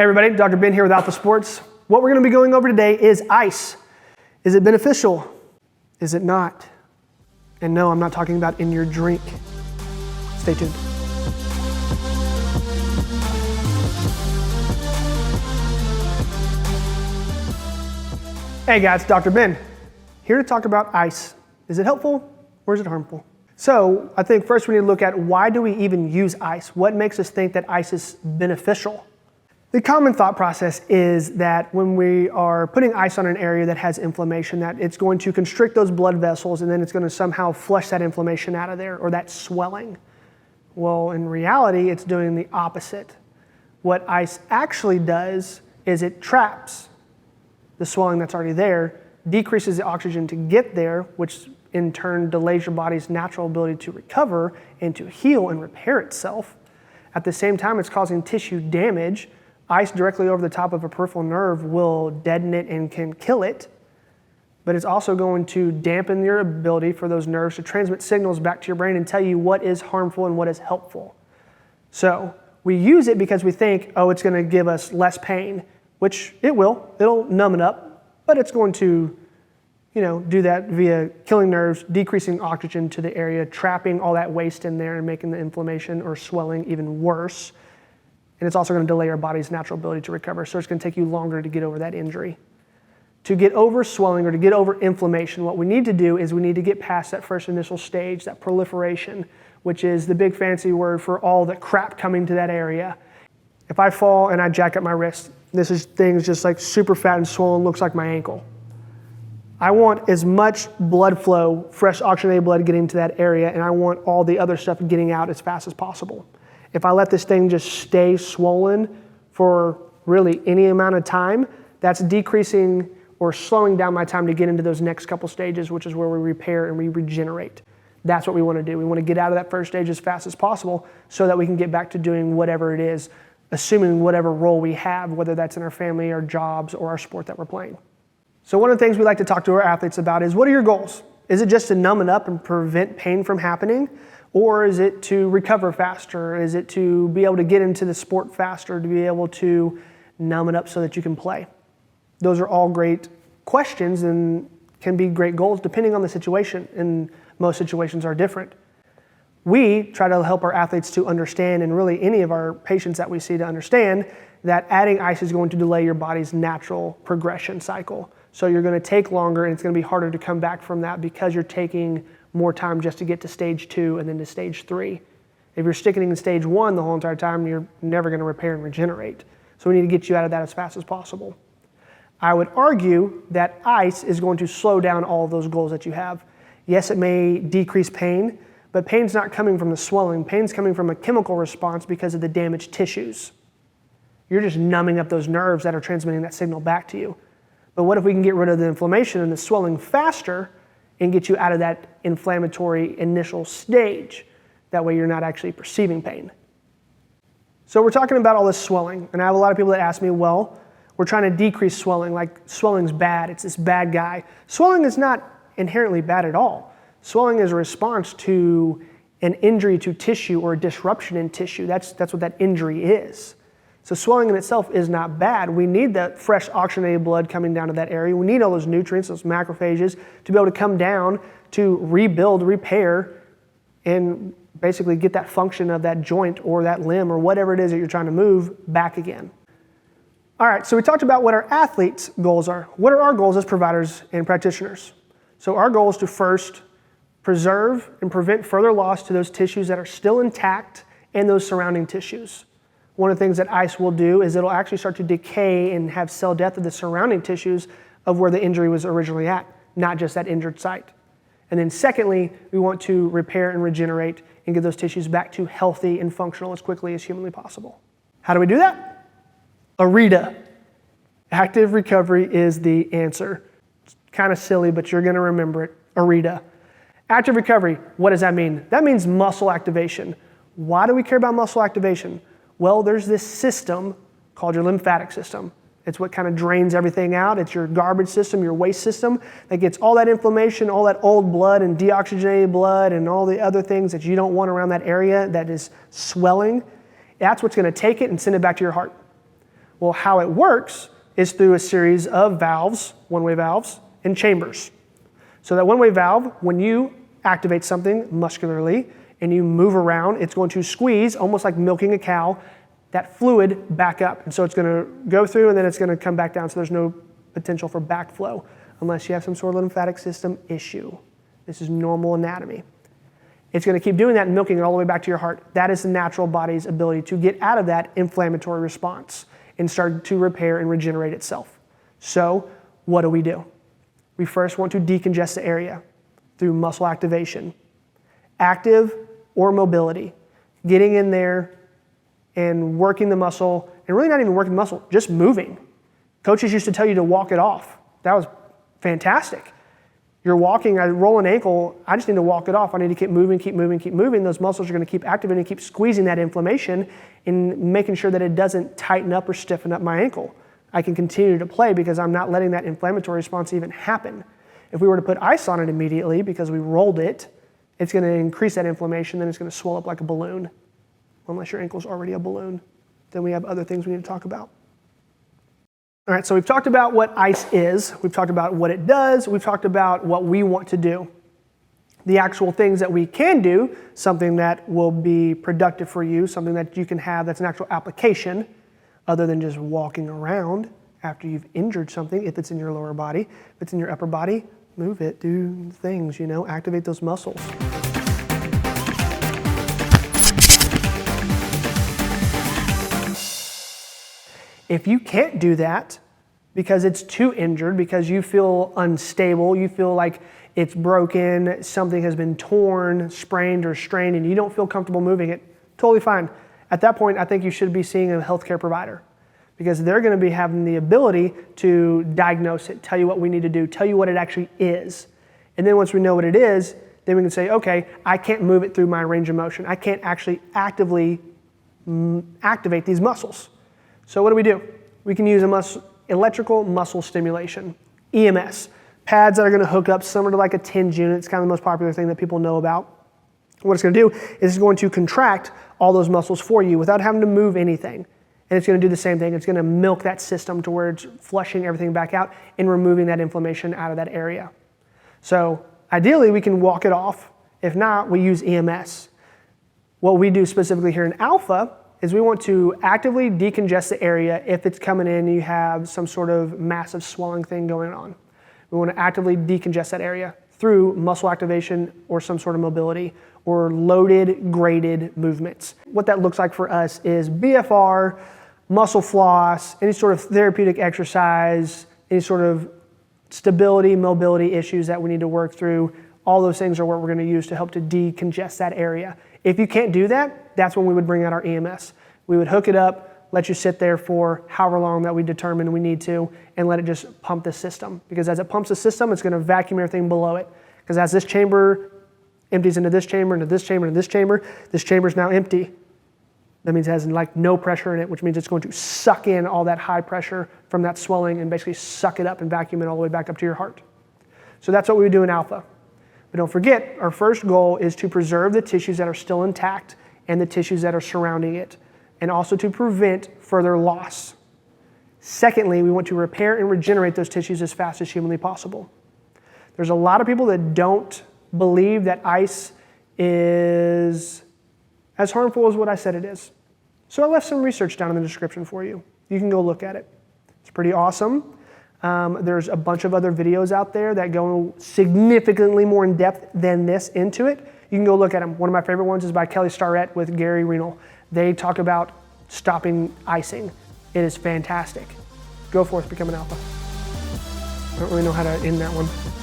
Hey everybody, Dr. Ben here with Alpha Sports. What we're going to be going over today is ice. Is it beneficial? Is it not? And no, I'm not talking about in your drink. Stay tuned. Hey guys, Dr. Ben, here to talk about ice. Is it helpful or is it harmful? So I think first we need to look at why do we even use ice? What makes us think that ice is beneficial? The common thought process is that when we are putting ice on an area that has inflammation, that it's going to constrict those blood vessels and then it's going to somehow flush that inflammation out of there or that swelling. Well, in reality, it's doing the opposite. What ice actually does is it traps the swelling that's already there, decreases the oxygen to get there, which in turn delays your body's natural ability to recover and to heal and repair itself. At the same time, it's causing tissue damage. Ice directly over the top of a peripheral nerve will deaden it and can kill it, but it's also going to dampen your ability for those nerves to transmit signals back to your brain and tell you what is harmful and what is helpful. So we use it because we think, oh, it's going to give us less pain, which it will. It'll numb it up, but it's going to, do that via killing nerves, decreasing oxygen to the area, trapping all that waste in there and making the inflammation or swelling even worse. And it's also going to delay our body's natural ability to recover. So it's going to take you longer to get over that injury. To get over swelling or to get over inflammation, what we need to do is we need to get past that first initial stage, that proliferation, which is the big fancy word for all the crap coming to that area. If I fall and I jack up my wrist, thing's just like super fat and swollen, looks like my ankle. I want as much blood flow, fresh oxygenated blood getting to that area, and I want all the other stuff getting out as fast as possible. If I let this thing just stay swollen for really any amount of time, that's decreasing or slowing down my time to get into those next couple stages, which is where we repair and we regenerate. That's what we want to do. We want to get out of that first stage as fast as possible so that we can get back to doing whatever it is, assuming whatever role we have, whether that's in our family, our jobs, or our sport that we're playing. So one of the things we like to talk to our athletes about is, what are your goals? Is it just to numb it up and prevent pain from happening? Or is it to recover faster? Is it to be able to get into the sport faster, to be able to numb it up so that you can play? Those are all great questions and can be great goals depending on the situation, and most situations are different. We try to help our athletes to understand, and really any of our patients that we see to understand, that adding ice is going to delay your body's natural progression cycle. So you're going to take longer and it's going to be harder to come back from that because you're taking more time just to get to stage 2 and then to stage 3. If you're sticking in stage 1 the whole entire time, you're never going to repair and regenerate. So we need to get you out of that as fast as possible. I would argue that ice is going to slow down all of those goals that you have. Yes, it may decrease pain, but pain's not coming from the swelling. Pain's coming from a chemical response because of the damaged tissues. You're just numbing up those nerves that are transmitting that signal back to you. But what if we can get rid of the inflammation and the swelling faster and get you out of that inflammatory initial stage? That way you're not actually perceiving pain. So we're talking about all this swelling, and I have a lot of people that ask me, well, we're trying to decrease swelling, like swelling's bad, it's this bad guy. Swelling is not inherently bad at all. Swelling is a response to an injury to tissue or a disruption in tissue. That's what that injury is. So swelling in itself is not bad. We need that fresh oxygenated blood coming down to that area. We need all those nutrients, those macrophages, to be able to come down to rebuild, repair, and basically get that function of that joint or that limb or whatever it is that you're trying to move back again. All right, so we talked about what our athletes' goals are. What are our goals as providers and practitioners? So our goal is to first preserve and prevent further loss to those tissues that are still intact and those surrounding tissues. One of the things that ice will do is it'll actually start to decay and have cell death of the surrounding tissues of where the injury was originally at, not just that injured site. And then secondly, we want to repair and regenerate and get those tissues back to healthy and functional as quickly as humanly possible. How do we do that? ARETA. Active recovery is the answer. It's kind of silly, but you're going to remember it. ARETA. Active recovery, what does that mean? That means muscle activation. Why do we care about muscle activation? Well, there's this system called your lymphatic system. It's what kind of drains everything out. It's your garbage system, your waste system that gets all that inflammation, all that old blood and deoxygenated blood and all the other things that you don't want around that area that is swelling. That's what's going to take it and send it back to your heart. Well, how it works is through a series of valves, one-way valves, and chambers. So that one-way valve, when you activate something muscularly and you move around, it's going to squeeze, almost like milking a cow, that fluid back up. And so it's going to go through and then it's going to come back down, so there's no potential for backflow unless you have some sort of lymphatic system issue. This is normal anatomy. It's going to keep doing that and milking it all the way back to your heart. That is the natural body's ability to get out of that inflammatory response and start to repair and regenerate itself. So what do? We first want to decongest the area through muscle activation. Active or mobility. Getting in there and working the muscle, and really not even working the muscle, just moving. Coaches used to tell you to walk it off. That was fantastic. You're walking, I roll an ankle, I just need to walk it off. I need to keep moving, keep moving, keep moving. Those muscles are going to keep activating, keep squeezing that inflammation and making sure that it doesn't tighten up or stiffen up my ankle. I can continue to play because I'm not letting that inflammatory response even happen. If we were to put ice on it immediately because we rolled it, it's going to increase that inflammation, then it's going to swell up like a balloon. Unless your ankle's already a balloon, then we have other things we need to talk about. All right, so we've talked about what ice is, we've talked about what it does, we've talked about what we want to do. The actual things that we can do, something that will be productive for you, something that you can have that's an actual application, other than just walking around after you've injured something, if it's in your lower body. If it's in your upper body, move it, do things, activate those muscles. If you can't do that because it's too injured, because you feel unstable, you feel like it's broken, something has been torn, sprained, or strained, and you don't feel comfortable moving it, totally fine. At that point, I think you should be seeing a healthcare provider because they're going to be having the ability to diagnose it, tell you what we need to do, tell you what it actually is. And then once we know what it is, then we can say, okay, I can't move it through my range of motion. I can't actually actively activate these muscles. So what do? We can use electrical muscle stimulation, EMS, pads that are going to hook up similar to like a TENS unit. It's kind of the most popular thing that people know about. What it's going to do is it's going to contract all those muscles for you without having to move anything. And it's going to do the same thing. It's going to milk that system to where it's flushing everything back out and removing that inflammation out of that area. So ideally, we can walk it off. If not, we use EMS. What we do specifically here in Alpha is we want to actively decongest the area if it's coming in and you have some sort of massive swelling thing going on. We want to actively decongest that area through muscle activation or some sort of mobility or loaded, graded movements. What that looks like for us is BFR, muscle floss, any sort of therapeutic exercise, any sort of stability, mobility issues that we need to work through. All those things are what we're going to use to help to decongest that area. If you can't do that, that's when we would bring out our EMS. We would hook it up, let you sit there for however long that we determine we need to, and let it just pump the system. Because as it pumps the system, it's going to vacuum everything below it. Because as this chamber empties into this chamber, into this chamber, into this chamber is now empty. That means it has like no pressure in it, which means it's going to suck in all that high pressure from that swelling and basically suck it up and vacuum it all the way back up to your heart. So that's what we would do in Alpha. But don't forget, our first goal is to preserve the tissues that are still intact and the tissues that are surrounding it, and also to prevent further loss. Secondly, we want to repair and regenerate those tissues as fast as humanly possible. There's a lot of people that don't believe that ice is as harmful as what I said it is. So I left some research down in the description for you. You can go look at it. It's pretty awesome. There's a bunch of other videos out there that go significantly more in depth than this into it. You can go look at them. One of my favorite ones is by Kelly Starrett with Gary Renal. They talk about stopping icing. It is fantastic. Go forth, become an alpha. I don't really know how to end that one.